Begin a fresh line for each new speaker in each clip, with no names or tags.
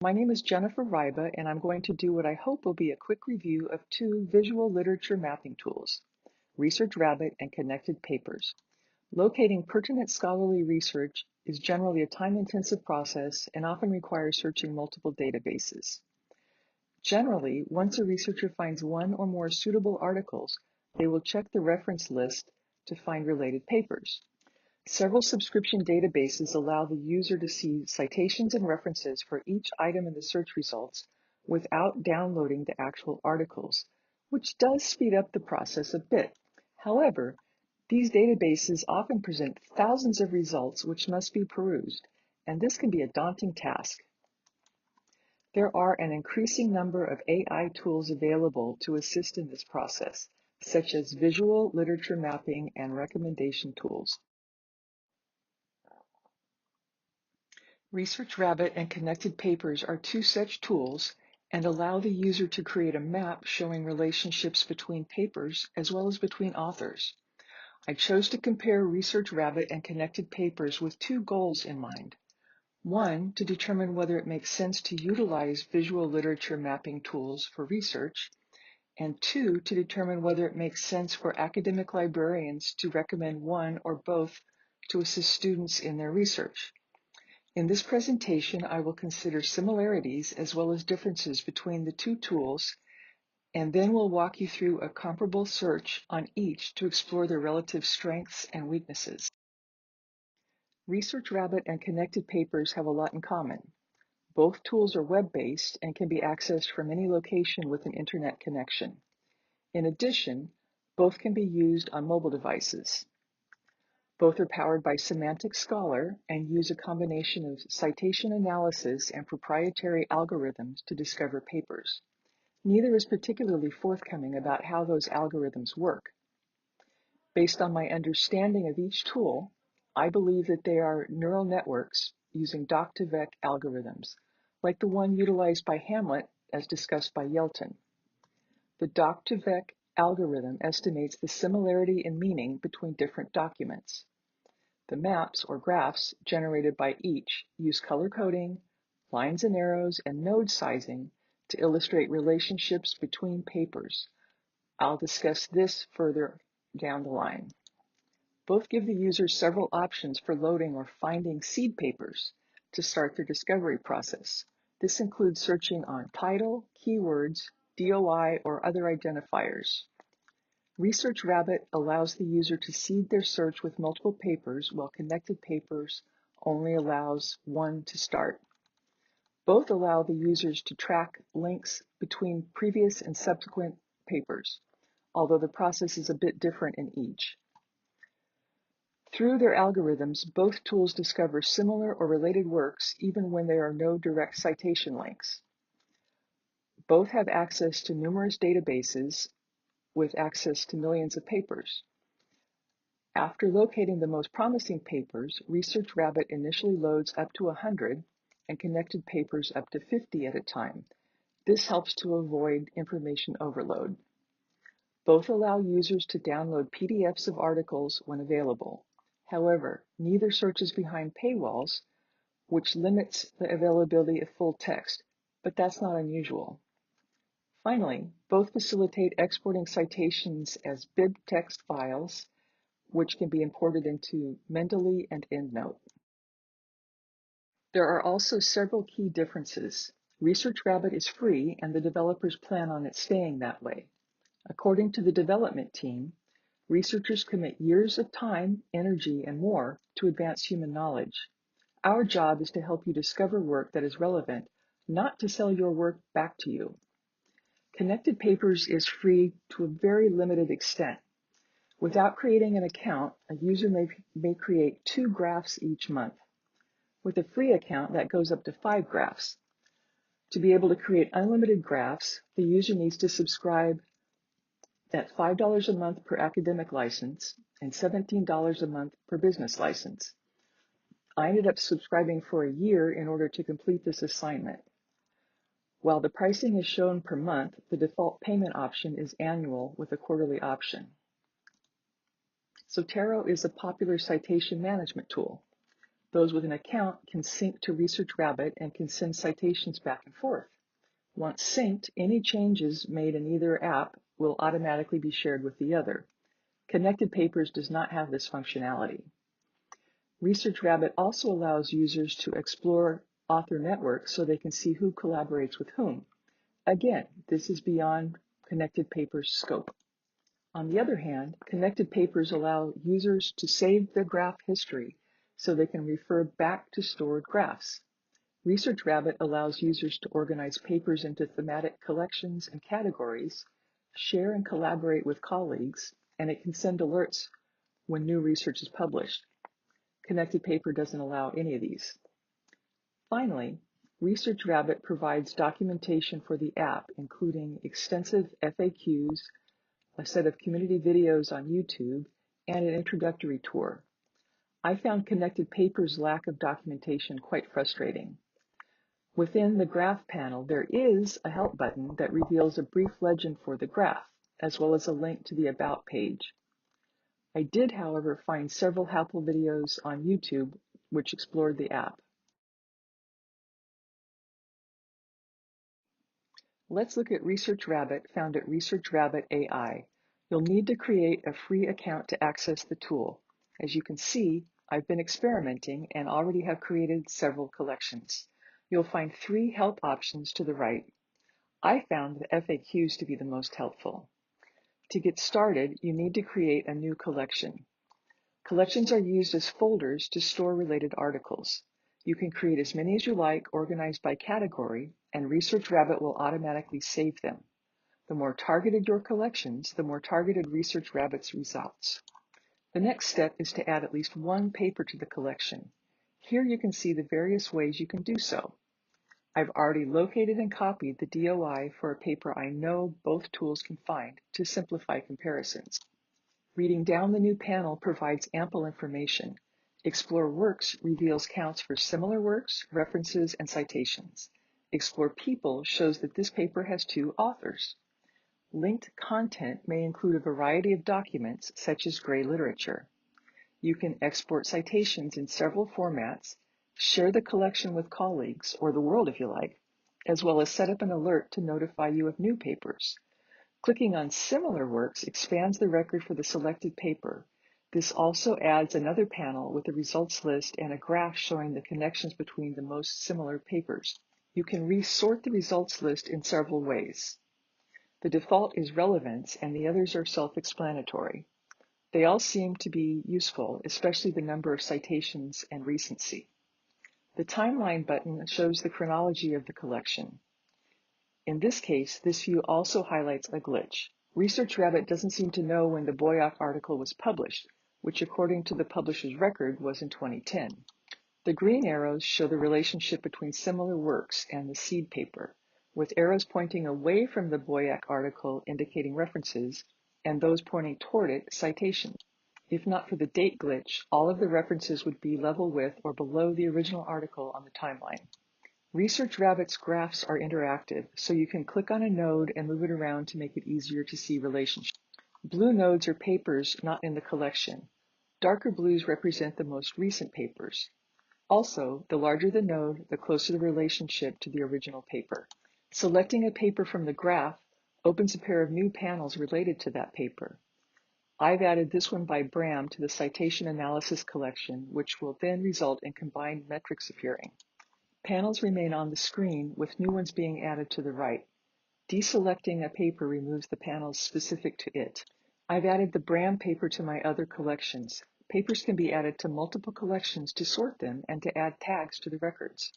My name is JLRyba, and I'm going to do what I hope will be a quick review of two visual literature mapping tools, ResearchRabbit and ConnectedPapers. Locating pertinent scholarly research is generally a time-intensive process and often requires searching multiple databases. Generally, once a researcher finds one or more suitable articles, they will check the reference list to find related papers. Several subscription databases allow the user to see citations and references for each item in the search results without downloading the actual articles, which does speed up the process a bit. However, these databases often present thousands of results which must be perused, and this can be a daunting task. There are an increasing number of AI tools available to assist in this process, such as visual literature mapping and recommendation tools. ResearchRabbit and ConnectedPapers are two such tools and allow the user to create a map showing relationships between papers as well as between authors. I chose to compare ResearchRabbit and ConnectedPapers with two goals in mind. One, to determine whether it makes sense to utilize visual literature mapping tools for research, and two, to determine whether it makes sense for academic librarians to recommend one or both to assist students in their research. In this presentation, I will consider similarities as well as differences between the two tools, and then we'll walk you through a comparable search on each to explore their relative strengths and weaknesses. ResearchRabbit and ConnectedPapers have a lot in common. Both tools are web-based and can be accessed from any location with an internet connection. In addition, both can be used on mobile devices. Both are powered by Semantic Scholar and use a combination of citation analysis and proprietary algorithms to discover papers. Neither is particularly forthcoming about how those algorithms work. Based on my understanding of each tool, I believe that they are neural networks using doc-to-vec algorithms, like the one utilized by Hamlet as discussed by Yelton. The doc-to-vec algorithm estimates the similarity in meaning between different documents. The maps, or graphs, generated by each use color coding, lines and arrows, and node sizing to illustrate relationships between papers. I'll discuss this further down the line. Both give the user several options for loading or finding seed papers to start their discovery process. This includes searching on title, keywords, DOI, or other identifiers. ResearchRabbit allows the user to seed their search with multiple papers, while ConnectedPapers only allows one to start. Both allow the users to track links between previous and subsequent papers, although the process is a bit different in each. Through their algorithms, both tools discover similar or related works even when there are no direct citation links. Both have access to numerous databases with access to millions of papers. After locating the most promising papers, ResearchRabbit initially loads up to 100 and ConnectedPapers up to 50 at a time. This helps to avoid information overload. Both allow users to download PDFs of articles when available. However, neither searches behind paywalls, which limits the availability of full text, but that's not unusual. Finally, both facilitate exporting citations as bibtext files, which can be imported into Mendeley and EndNote. There are also several key differences. ResearchRabbit is free, and the developers plan on it staying that way. According to the development team, researchers commit years of time, energy, and more to advance human knowledge. Our job is to help you discover work that is relevant, not to sell your work back to you. ConnectedPapers is free to a very limited extent. Without creating an account, a user may create 2 graphs each month. With a free account, that goes up to 5 graphs. To be able to create unlimited graphs, the user needs to subscribe at $5 a month per academic license and $17 a month per business license. I ended up subscribing for a year in order to complete this assignment. While the pricing is shown per month, the default payment option is annual with a quarterly option. Zotero is a popular citation management tool. Those with an account can sync to ResearchRabbit and can send citations back and forth. Once synced, any changes made in either app will automatically be shared with the other. ConnectedPapers does not have this functionality. ResearchRabbit also allows users to explore author networks so they can see who collaborates with whom. Again, this is beyond ConnectedPapers' scope. On the other hand, ConnectedPapers allow users to save their graph history so they can refer back to stored graphs. ResearchRabbit allows users to organize papers into thematic collections and categories, share and collaborate with colleagues, and it can send alerts when new research is published. ConnectedPaper doesn't allow any of these. Finally, ResearchRabbit provides documentation for the app, including extensive FAQs, a set of community videos on YouTube, and an introductory tour. I found ConnectedPapers' lack of documentation quite frustrating. Within the graph panel, there is a help button that reveals a brief legend for the graph, as well as a link to the About page. I did, however, find several helpful videos on YouTube which explored the app. Let's look at ResearchRabbit, found at ResearchRabbit AI. You'll need to create a free account to access the tool. As you can see, I've been experimenting and already have created several collections. You'll find 3 help options to the right. I found the FAQs to be the most helpful. To get started, you need to create a new collection. Collections are used as folders to store related articles. You can create as many as you like, organized by category, and ResearchRabbit will automatically save them. The more targeted your collections, the more targeted ResearchRabbit's results. The next step is to add at least one paper to the collection. Here you can see the various ways you can do so. I've already located and copied the DOI for a paper I know both tools can find to simplify comparisons. Reading down the new panel provides ample information. Explore Works reveals counts for similar works, references, and citations. Explore People shows that this paper has 2 authors. Linked content may include a variety of documents, such as gray literature. You can export citations in several formats, share the collection with colleagues, or the world if you like, as well as set up an alert to notify you of new papers. Clicking on Similar Works expands the record for the selected paper. This also adds another panel with a results list and a graph showing the connections between the most similar papers. You can resort the results list in several ways. The default is relevance, and the others are self-explanatory. They all seem to be useful, especially the number of citations and recency. The timeline button shows the chronology of the collection. In this case, this view also highlights a glitch. ResearchRabbit doesn't seem to know when the Boyack article was published, which according to the publisher's record was in 2010. The green arrows show the relationship between similar works and the seed paper, with arrows pointing away from the Boyack article indicating references, and those pointing toward it citations. If not for the date glitch, all of the references would be level with or below the original article on the timeline. ResearchRabbit's graphs are interactive, so you can click on a node and move it around to make it easier to see relationships. Blue nodes are papers not in the collection. Darker blues represent the most recent papers. Also, the larger the node, the closer the relationship to the original paper. Selecting a paper from the graph opens a pair of new panels related to that paper. I've added this one by Bram to the citation analysis collection, which will then result in combined metrics appearing. Panels remain on the screen, with new ones being added to the right. Deselecting a paper removes the panels specific to it. I've added the Bram paper to my other collections. Papers can be added to multiple collections to sort them and to add tags to the records.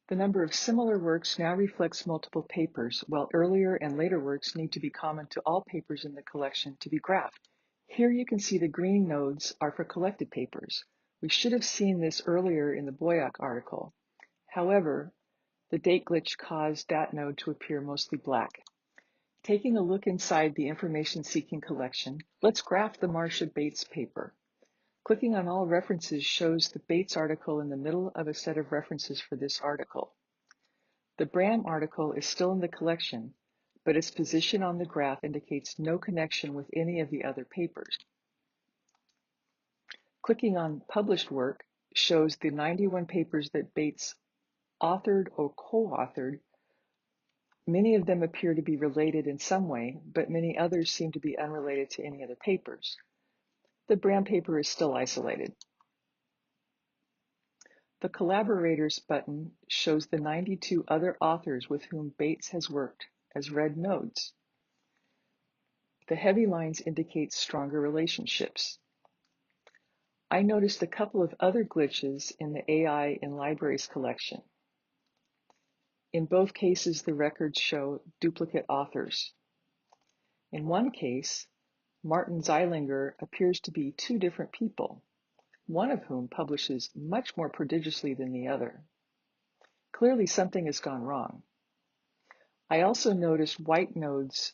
The number of similar works now reflects multiple papers, while earlier and later works need to be common to all papers in the collection to be graphed. Here you can see the green nodes are for collected papers. We should have seen this earlier in the Boyack article. However, the date glitch caused that node to appear mostly black. Taking a look inside the information-seeking collection, let's graph the Marcia Bates paper. Clicking on all references shows the Bates article in the middle of a set of references for this article. The Bram article is still in the collection, but its position on the graph indicates no connection with any of the other papers. Clicking on Published Work shows the 91 papers that Bates authored or co-authored. Many of them appear to be related in some way, but many others seem to be unrelated to any other papers. The Brand paper is still isolated. The Collaborators button shows the 92 other authors with whom Bates has worked as red nodes. The heavy lines indicate stronger relationships. I noticed a couple of other glitches in the AI in Libraries collection. In both cases, the records show duplicate authors. In one case, Martin Zeilinger appears to be two different people, one of whom publishes much more prodigiously than the other. Clearly, something has gone wrong. I also noticed white nodes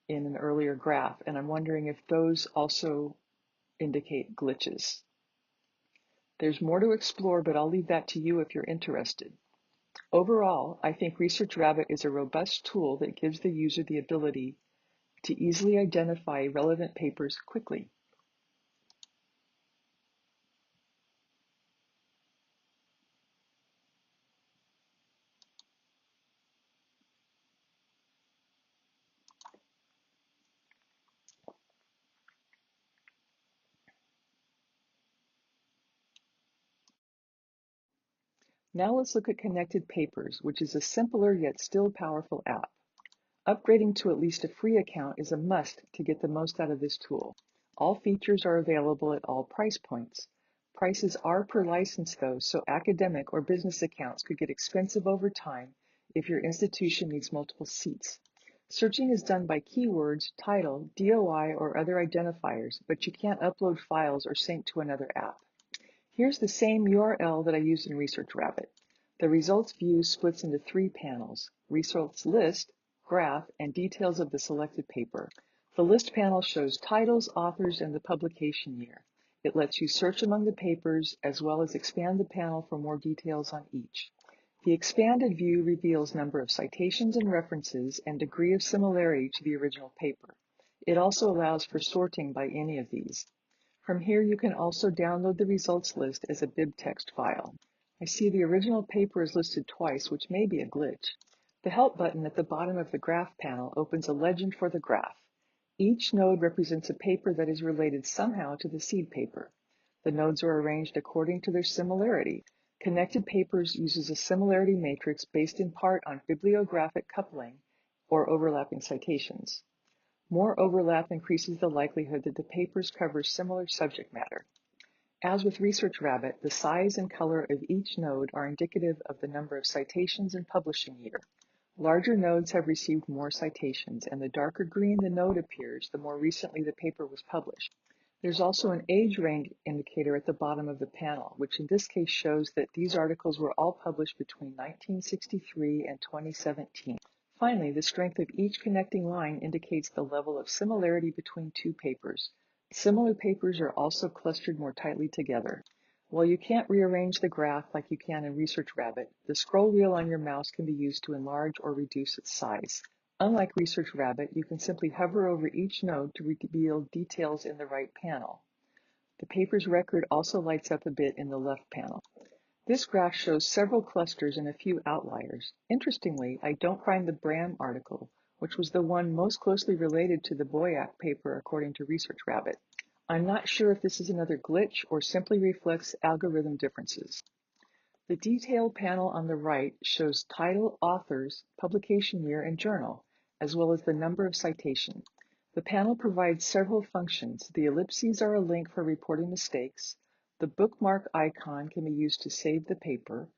in an earlier graph, and I'm wondering if those also indicate glitches. There's more to explore, but I'll leave that to you if you're interested. Overall, I think ResearchRabbit is a robust tool that gives the user the ability to easily identify relevant papers quickly. Now let's look at ConnectedPapers, which is a simpler yet still powerful app. Upgrading to at least a free account is a must to get the most out of this tool. All features are available at all price points. Prices are per license though, so academic or business accounts could get expensive over time if your institution needs multiple seats. Searching is done by keywords, title, DOI, or other identifiers, but you can't upload files or sync to another app. Here's the same URL that I used in ResearchRabbit. The results view splits into three panels: results list, graph, and details of the selected paper. The list panel shows titles, authors, and the publication year. It lets you search among the papers as well as expand the panel for more details on each. The expanded view reveals number of citations and references and degree of similarity to the original paper. It also allows for sorting by any of these. From here, you can also download the results list as a bibtext file. I see the original paper is listed twice, which may be a glitch. The Help button at the bottom of the graph panel opens a legend for the graph. Each node represents a paper that is related somehow to the seed paper. The nodes are arranged according to their similarity. ConnectedPapers uses a similarity matrix based in part on bibliographic coupling or overlapping citations. More overlap increases the likelihood that the papers cover similar subject matter. As with ResearchRabbit, the size and color of each node are indicative of the number of citations and publishing year. Larger nodes have received more citations, and the darker green the node appears, the more recently the paper was published. There's also an age range indicator at the bottom of the panel, which in this case shows that these articles were all published between 1963 and 2017. Finally, the strength of each connecting line indicates the level of similarity between two papers. Similar papers are also clustered more tightly together. While you can't rearrange the graph like you can in ResearchRabbit, the scroll wheel on your mouse can be used to enlarge or reduce its size. Unlike ResearchRabbit, you can simply hover over each node to reveal details in the right panel. The paper's record also lights up a bit in the left panel. This graph shows several clusters and a few outliers. Interestingly, I don't find the Bram article, which was the one most closely related to the Boyack paper according to ResearchRabbit. I'm not sure if this is another glitch or simply reflects algorithm differences. The detail panel on the right shows title, authors, publication year, and journal, as well as the number of citations. The panel provides several functions. The ellipses are a link for reporting mistakes. The bookmark icon can be used to save the paper.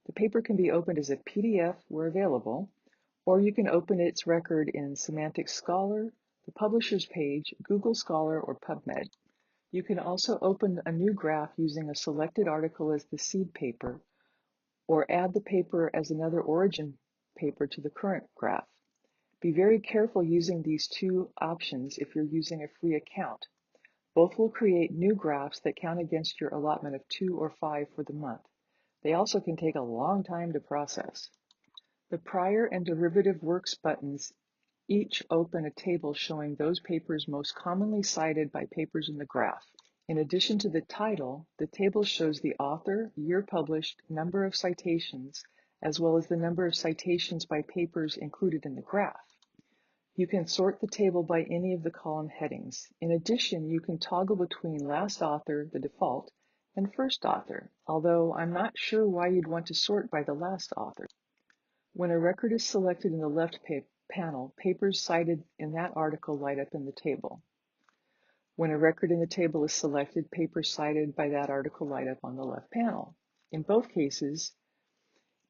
The paper can be opened as a PDF where available, or you can open its record in Semantic Scholar, the Publisher's page, Google Scholar, or PubMed. You can also open a new graph using a selected article as the seed paper, or add the paper as another origin paper to the current graph. Be very careful using these two options if you're using a free account. Both will create new graphs that count against your allotment of 2 or 5 for the month. They also can take a long time to process. The prior and derivative works buttons each open a table showing those papers most commonly cited by papers in the graph. In addition to the title, the table shows the author, year published, number of citations, as well as the number of citations by papers included in the graph. You can sort the table by any of the column headings. In addition, you can toggle between last author, the default, and first author, although I'm not sure why you'd want to sort by the last author. When a record is selected in the left panel, papers cited in that article light up in the table. When a record in the table is selected, papers cited by that article light up on the left panel. In both cases,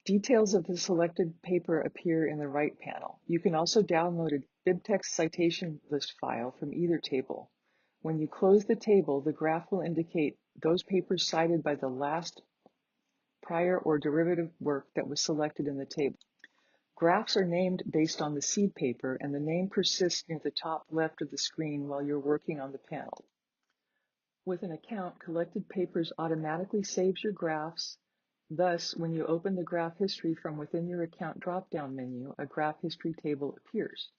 details of the selected paper appear in the right panel. You can also download a BibTeX citation list file from either table. When you close the table, the graph will indicate those papers cited by the last prior or derivative work that was selected in the table. Graphs are named based on the seed paper, and the name persists near the top left of the screen while you're working on the panel. With an account, ConnectedPapers automatically saves your graphs. Thus, when you open the graph history from within your account drop-down menu, a graph history table appears.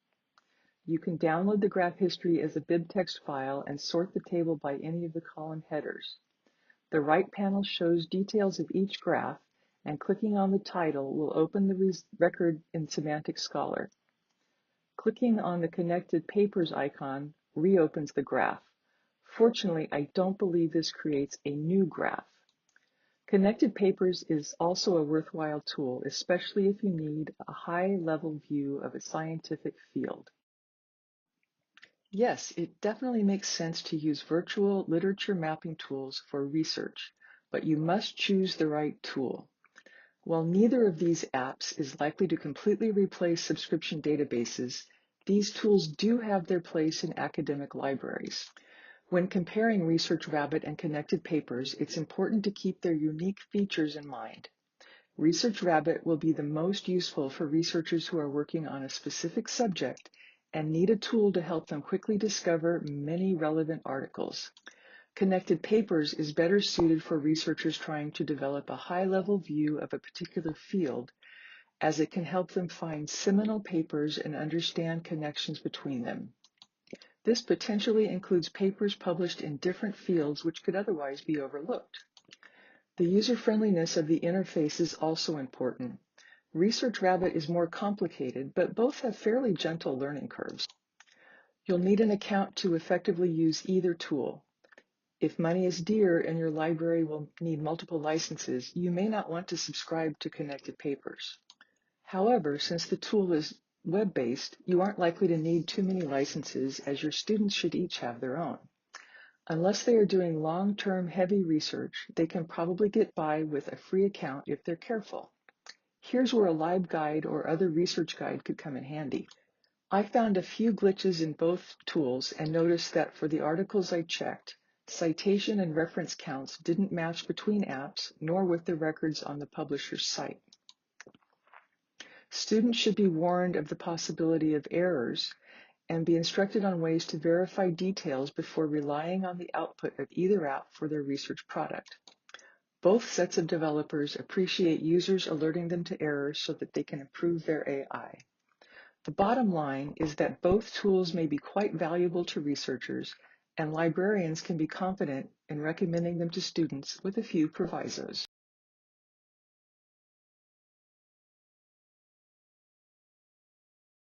You can download the graph history as a BibTeX file and sort the table by any of the column headers. The right panel shows details of each graph, and clicking on the title will open the record in Semantic Scholar. Clicking on the ConnectedPapers icon reopens the graph. Fortunately, I don't believe this creates a new graph. ConnectedPapers is also a worthwhile tool, especially if you need a high-level view of a scientific field. Yes, it definitely makes sense to use virtual literature mapping tools for research, but you must choose the right tool. While neither of these apps is likely to completely replace subscription databases, these tools do have their place in academic libraries. When comparing ResearchRabbit and ConnectedPapers, it's important to keep their unique features in mind. ResearchRabbit will be the most useful for researchers who are working on a specific subject and need a tool to help them quickly discover many relevant articles. ConnectedPapers is better suited for researchers trying to develop a high-level view of a particular field, as it can help them find seminal papers and understand connections between them. This potentially includes papers published in different fields which could otherwise be overlooked. The user-friendliness of the interface is also important. ResearchRabbit is more complicated, but both have fairly gentle learning curves. You'll need an account to effectively use either tool. If money is dear and your library will need multiple licenses, you may not want to subscribe to ConnectedPapers. However, since the tool is web-based, you aren't likely to need too many licenses, as your students should each have their own. Unless they are doing long-term heavy research, they can probably get by with a free account if they're careful. Here's where a LibGuide or other research guide could come in handy. I found a few glitches in both tools and noticed that for the articles I checked, citation and reference counts didn't match between apps nor with the records on the publisher's site. Students should be warned of the possibility of errors and be instructed on ways to verify details before relying on the output of either app for their research product. Both sets of developers appreciate users alerting them to errors so that they can improve their AI. The bottom line is that both tools may be quite valuable to researchers, and librarians can be confident in recommending them to students with a few provisos.